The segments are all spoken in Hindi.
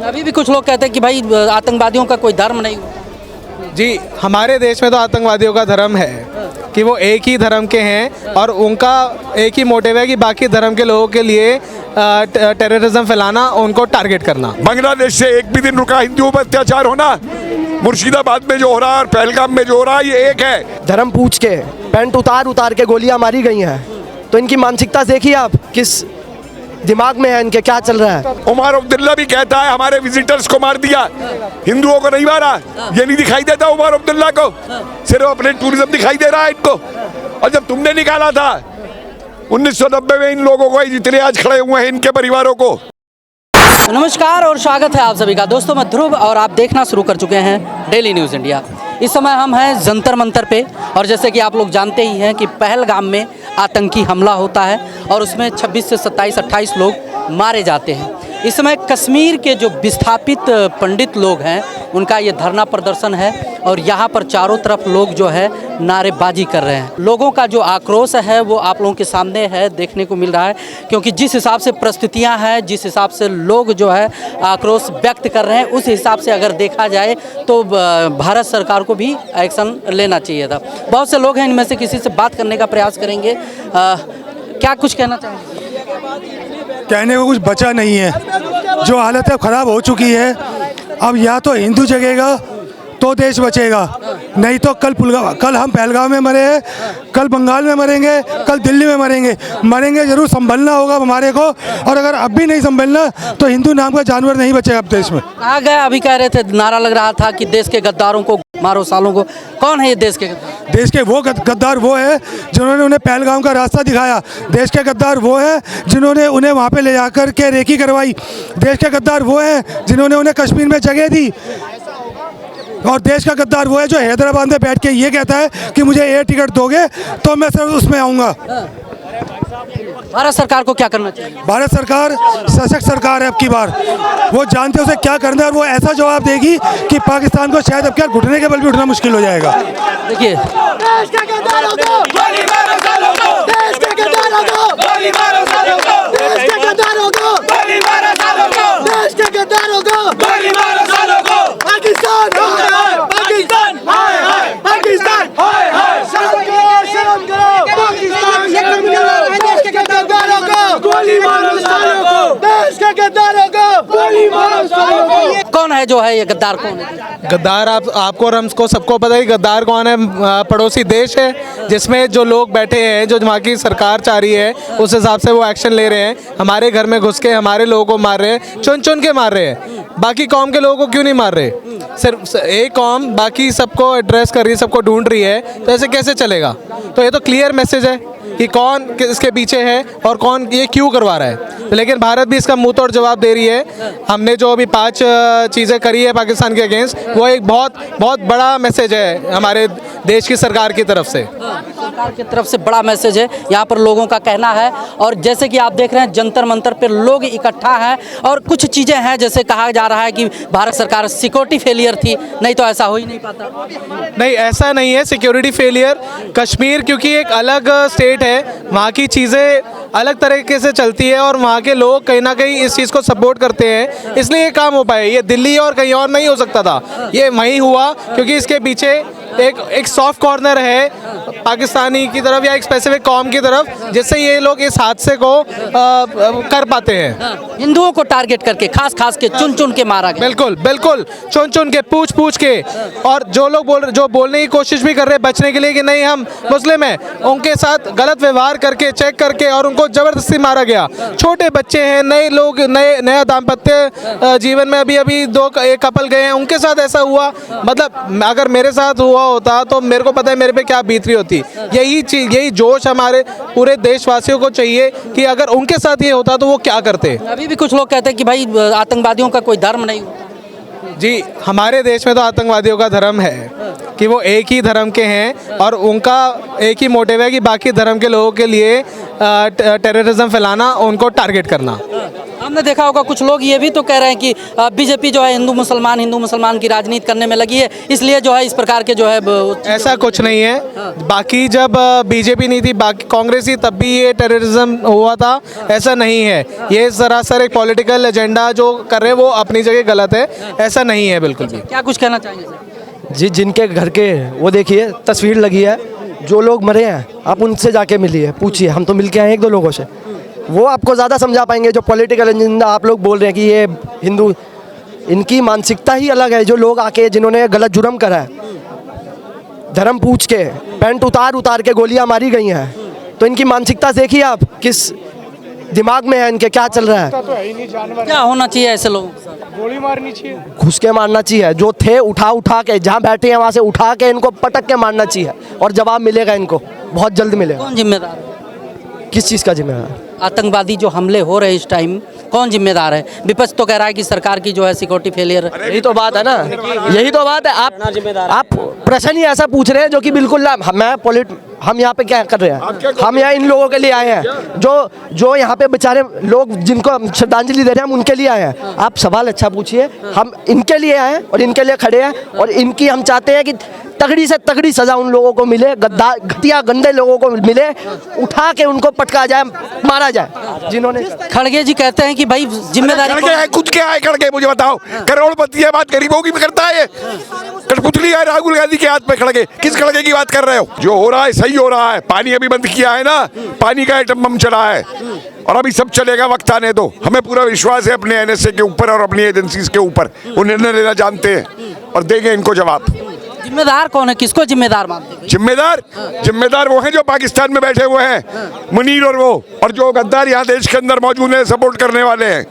अभी भी कुछ लोग कहते हैं कि भाई आतंकवादियों का कोई धर्म नहीं। जी, हमारे देश में तो आतंकवादियों का धर्म है कि वो एक ही धर्म के हैं और उनका एक ही मोटिव है कि बाकी धर्म के लोगों के लिए टेररिज्म फैलाना, उनको टारगेट करना। बांग्लादेश से एक भी दिन रुका हिंदुओं पर अत्याचार होना, मुर्शिदाबाद में जो हो रहा है और पहलगाम में जो हो रहा है, ये एक है। धर्म पूछ के पैंट उतार के गोलियां मारी गई हैं, तो इनकी मानसिकता देखिए आप, किस दिमाग में है इनके, क्या चल रहा है। उमर अब्दुल्ला भी कहता है हमारे विजिटर्स को मार दिया, हिंदुओं को नहीं मारा। ये नहीं दिखाई देता उमर अब्दुल्ला को, सिर्फ अपने टूरिज्म दिखाई दे रहा है इनको। और जब तुमने निकाला था 1990 में, इन लोगों को जितने आज खड़े हुए हैं, इनके परिवारों को नमस्कार और स्वागत है आप सभी का। दोस्तों मैं ध्रुव और आप देखना शुरू कर चुके हैं डेली न्यूज़ इंडिया। इस समय हम हैं जंतर मंतर पे और जैसे कि आप लोग जानते ही हैं कि पहलगाम में आतंकी हमला होता है और उसमें 26 से 27-28 लोग मारे जाते हैं। इस समय कश्मीर के जो विस्थापित पंडित लोग हैं उनका ये धरना प्रदर्शन है और यहाँ पर चारों तरफ लोग जो है नारेबाजी कर रहे हैं। लोगों का जो आक्रोश है वो आप लोगों के सामने है, देखने को मिल रहा है, क्योंकि जिस हिसाब से परिस्थितियाँ हैं, जिस हिसाब से लोग जो है आक्रोश व्यक्त कर रहे हैं, उस हिसाब से अगर देखा जाए तो भारत सरकार को भी एक्शन लेना चाहिए था। बहुत से लोग हैं, इनमें से किसी से बात करने का प्रयास करेंगे। क्या कुछ कहना चाहेंगे? कहने को कुछ बचा नहीं है, जो हालत है ख़राब हो चुकी है। अब या तो हिंदू जगेगा तो देश बचेगा, नहीं तो कल हम पहलगाम में मरे हैं, कल बंगाल में मरेंगे, कल दिल्ली में मरेंगे जरूर। संभलना होगा हमारे को, और अगर अब भी नहीं संभलना तो हिंदू नाम का जानवर नहीं बचेगा अब देश में। कहा गया, अभी कह रहे थे, नारा लग रहा था कि देश के गद्दारों को मारो सालों को। कौन है ये देश के गद्दार? देश के वो गद्दार वो है जिन्होंने उन्हें पहलगाम का रास्ता दिखाया। देश के गद्दार वो है जिन्होंने उन्हें वहाँ पे ले जाकर के रेकी करवाई। देश के गद्दार वो हैं जिन्होंने उन्हें कश्मीर में जगह दी। और देश का गद्दार वो है जो हैदराबाद में बैठ के ये कहता है कि मुझे एयर टिकट दोगे तो मैं सिर्फ उसमें आऊँगा। भारत सरकार को क्या करना चाहिए? भारत सरकार सशक्त सरकार है अब की बार, वो जानते हैं उसे क्या करना है और वो ऐसा जवाब देगी कि पाकिस्तान को शायद अब क्या घुटने के बल भी उठना मुश्किल हो जाएगा। देखिए, कौन है जो है ये गद्दार? कौन है गद्दार? आपको और हमको सबको पता है गद्दार कौन है। पड़ोसी देश है जिसमें जो लोग बैठे हैं, जो वहाँ की सरकार चाह रही है उस हिसाब से वो एक्शन ले रहे हैं। हमारे घर में घुस के हमारे लोगों को मार रहे हैं, चुन के मार रहे हैं। बाकी कौम के लोगों को क्यों नहीं मार रहे? सिर्फ एक कौम बाकी सबको एड्रेस कर रही है, सबको ढूंढ रही है, तो ऐसे कैसे चलेगा? तो ये तो क्लियर मैसेज है कि कौन इसके पीछे है और कौन ये क्यों करवा रहा है। लेकिन भारत भी इसका मुंह तोड़ जवाब दे रही है। हमने जो अभी 5 चीज़ें करी है पाकिस्तान के अगेंस्ट, वो एक बहुत बड़ा मैसेज है हमारे देश की सरकार की तरफ से। सरकार की तरफ से बड़ा मैसेज है, यहाँ पर लोगों का कहना है। और जैसे कि आप देख रहे हैं जंतर मंतर पर लोग इकट्ठा हैं और कुछ चीज़ें हैं, जैसे कहा जा रहा है कि भारत सरकार सिक्योरिटी फेलियर थी, नहीं तो ऐसा हो ही नहीं पाता। नहीं, ऐसा नहीं है सिक्योरिटी फेलियर। कश्मीर क्योंकि एक अलग स्टेट है, वहाँ की चीज़ें अलग तरीके से चलती है और वहाँ के लोग कहीं ना कहीं इस चीज़ को सपोर्ट करते हैं, इसलिए ये काम हो पाए। ये दिल्ली और कहीं और नहीं हो सकता था, ये वहीं हुआ क्योंकि इसके पीछे एक सॉफ्ट कॉर्नर है पाकिस्तानी की तरफ या एक स्पेसिफिक कौम की तरफ, जिससे ये लोग इस हादसे को कर पाते हैं। हिंदुओं को टारगेट करके खास के चुन के मारा गया। बिल्कुल चुन के पूछ के, और जो लोग बोलने की कोशिश भी कर रहे हैं बचने के लिए कि नहीं हम मुस्लिम हैं, उनके साथ गलत व्यवहार करके, चेक करके और उनको ज़बरदस्ती मारा गया। छोटे बच्चे हैं, नए लोग, नया दाम्पत्य जीवन में अभी एक कपल गए हैं, उनके साथ ऐसा हुआ। मतलब अगर मेरे साथ हुआ होता तो मेरे को पता है मेरे पे क्या बीत रही होती। यही जोश हमारे पूरे देशवासियों को चाहिए कि अगर उनके साथ ये होता तो वो क्या करते। अभी भी कुछ लोग कहते हैं कि भाई आतंकवादियों का कोई धर्म नहीं। जी, हमारे देश में तो आतंकवादियों का धर्म है कि वो एक ही धर्म के हैं और उनका एक ही मोटिव है कि बाकी धर्म के लोगों के लिए टेररिज्म फैलाना, उनको टारगेट करना। हमने देखा होगा कुछ लोग ये भी तो कह रहे हैं कि बीजेपी जो है हिंदू मुसलमान की राजनीति करने में लगी है, इसलिए जो है इस प्रकार के जो है ऐसा कुछ नहीं है। बाकी जब बीजेपी नहीं थी, बाकी कांग्रेस ही, तब भी ये टेररिज्म हुआ था। ऐसा नहीं है, ये सरासर एक पॉलिटिकल एजेंडा जो कर रहे हैं वो अपनी जगह गलत है, ऐसा नहीं है बिल्कुल भी। क्या कुछ कहना चाहेंगे सर? जी, जिनके घर के वो देखिए तस्वीर लगी है, जो लोग मरे हैं आप उनसे जाके मिलिए, पूछिए। हम तो मिल के आए एक दो लोगों से, वो आपको ज़्यादा समझा पाएंगे। जो पॉलिटिकल एजेंडा आप लोग बोल रहे हैं कि ये हिंदू, इनकी मानसिकता ही अलग है। जो लोग आके जिन्होंने गलत जुर्म करा है, धर्म पूछ के पैंट उतार के गोलियां मारी गई हैं, तो इनकी मानसिकता देखिए आप, किस दिमाग में है इनके, क्या चल रहा है। क्या होना चाहिए ऐसे लोगों के साथ? गोली मारनी चाहिए, घुस के मारना चाहिए। जो थे उठा के जहाँ बैठे हैं वहाँ से उठा के इनको पटक के मारना चाहिए, और जवाब मिलेगा इनको, बहुत जल्द मिलेगा। कौन जिम्मेदार है? किस चीज़ का जिम्मेदार? आतंकवादी जो हमले हो रहे हैं इस टाइम, कौन जिम्मेदार है? विपक्ष तो कह रहा है कि सरकार की जो है सिक्योरिटी फेलियर। यही तो बात है ना, यही तो बात है। आप प्रश्न ही ऐसा पूछ रहे हैं जो कि बिल्कुल हम यहाँ पे क्या कर रहे हैं? हम यहाँ इन लोगों के लिए आए हैं, जो यहाँ पे बेचारे लोग जिनको हम श्रद्धांजलि दे रहे हैं, हम उनके लिए आए हैं। आप सवाल अच्छा पूछिए, हम इनके लिए आए हैं और इनके लिए खड़े हैं, और इनकी हम चाहते हैं कि तगड़ी से तगड़ी सजा उन लोगों को मिले, घटिया गंदे लोगों को मिले, उठा के उनको पटका जाए, मारा जाए जिन्होंने। खड़गे जी कहते हैं कि भाई जिम्मेदारी खड़गे है, कुछ क्या है खड़गे, मुझे बताओ। करोड़पति है, बात गरीबों की भी करता है। कठपुतली है राहुल गांधी के हाथ में खड़गे। किस खड़गे की बात कर रहे हो? जो हो रहा है सही हो रहा है। पानी अभी बंद किया है ना, पानी का एटम बम चला है, और अभी सब चलेगा, वक्त आने दो। हमें पूरा विश्वास है अपने एनएसए के ऊपर और अपनी एजेंसीज के ऊपर। वो निर्णय लेना जानते हैं और देंगे इनको जवाब। जिम्मेदार कौन है? किसको जिम्मेदार मानते हैं? जिम्मेदार वो हैं जो पाकिस्तान में बैठे हुए हैं, मुनीर और वो, और जो गद्दार यहाँ देश के अंदर मौजूद हैं, सपोर्ट करने वाले हैं।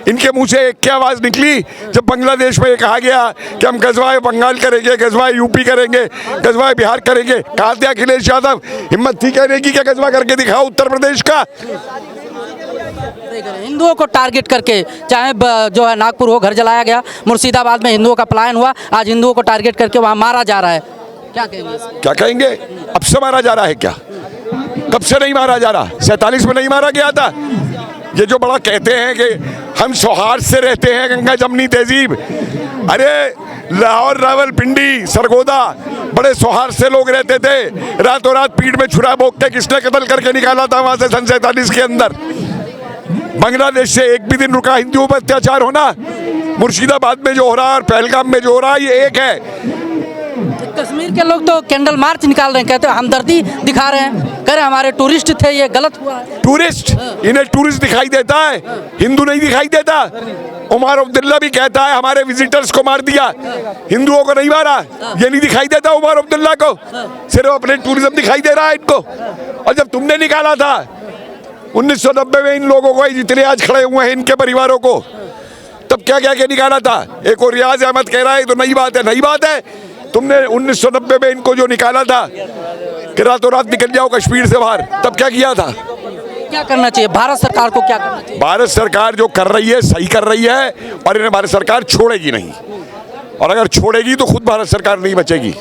इनके मुंह से एक क्या आवाज़ निकली जब बांग्लादेश में ये कहा गया कि हम गजवाए बंगाल करेंगे, गजवाए यूपी करेंगे, गजवाए बिहार करेंगे। कहा था अखिलेश यादव, हिम्मत थी कहने की क्या गजवा करके दिखाओ उत्तर प्रदेश का। हिंदुओं को टारगेट करके, चाहे जो है नागपुर हो, घर जलाया गया, मुर्शिदाबाद में हिंदुओं का पलायन हुआ, आज हिंदुओं को टारगेट करके वहाँ मारा जा रहा है। क्या कहेंगे इसको? क्या कहेंगे? अब से मारा जा रहा है क्या? कब से नहीं मारा जा रहा? 47 में नहीं मारा गया था? ये जो बड़ा कहते हैं कि हम सौहार्द से रहते हैं, गंगा जमनी तहजीब, अरे लाहौर, रावलपिंडी, सरगोदा बड़े सौहार्द से लोग रहते थे। रातों रात पीठ में छुरा बोक के किसने कत्ल करके निकाला था वहां से सन 47 के अंदर? बांग्लादेश से एक भी दिन रुका हिंदुओं पर अत्याचार होना? मुर्शिदाबाद में जो हो रहा है और पहलगाम में जो हो रहा है, ये एक है। कश्मीर के लोग तो कैंडल मार्च निकाल रहे हैं, कहते हैं हमदर्दी दिखा रहे हैं, कह रहे हमारे टूरिस्ट थे, ये गलत हुआ है। टूरिस्ट, इन्हें टूरिस्ट दिखाई देता है, हिंदू नहीं दिखाई देता। उमर अब्दुल्ला भी कहता है हमारे विजिटर्स को मार दिया, हिंदुओं को नहीं मारा। ये नहीं दिखाई देता उमर अब्दुल्ला को, सिर्फ अपने टूरिज्म दिखाई दे रहा है इनको। और जब तुमने निकाला था 1990 में इन लोगों को, जितने आज खड़े हुए हैं इनके परिवारों को, तब क्या क्या क्या निकाला था? एक और रियाज अहमद कह रहा है तो नई बात है। नई बात है, तुमने 1990 में इनको जो निकाला था कि रातों रात निकल जाओ कश्मीर से बाहर, तब क्या किया था? क्या करना चाहिए भारत सरकार को? क्या करना चाहिए? भारत सरकार जो कर रही है सही कर रही है, और इन्हें भारत सरकार छोड़ेगी नहीं, और अगर छोड़ेगी तो खुद भारत सरकार नहीं बचेगी।